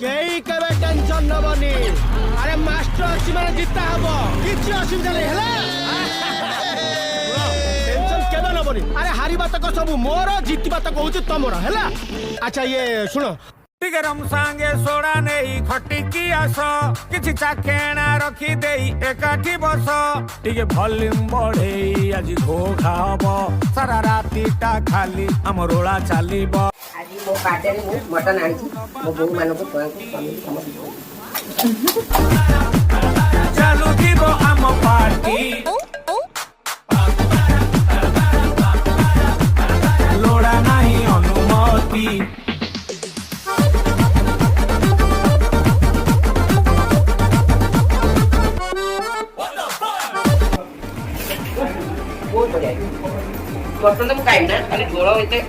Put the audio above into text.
केई केबे टेंशन नबनी अरे मास्टर अछि माने जिता हबो किछि असुविधा नै हला टेंशन केबे नबनी अरे हारी बात को सब मोर जीती बात को होची तमरो हला अच्छा ये सुनो टिके रम सांगे सोडा नेई खटिकी आस किछि चाखेणा रखी देई एकाठी बस टिके वॉल्यूम बढ़ेई आज घो खाबो सारा रातीटा खाली हम रोला चालीबो आज मो पाटे मु मटन आछि मो बहू मानको चालू दिबो हम पार्टी लोड़ा नहीं अनुमति बहुत बढ़िया मटन तो खाइम ना खाली झोल होते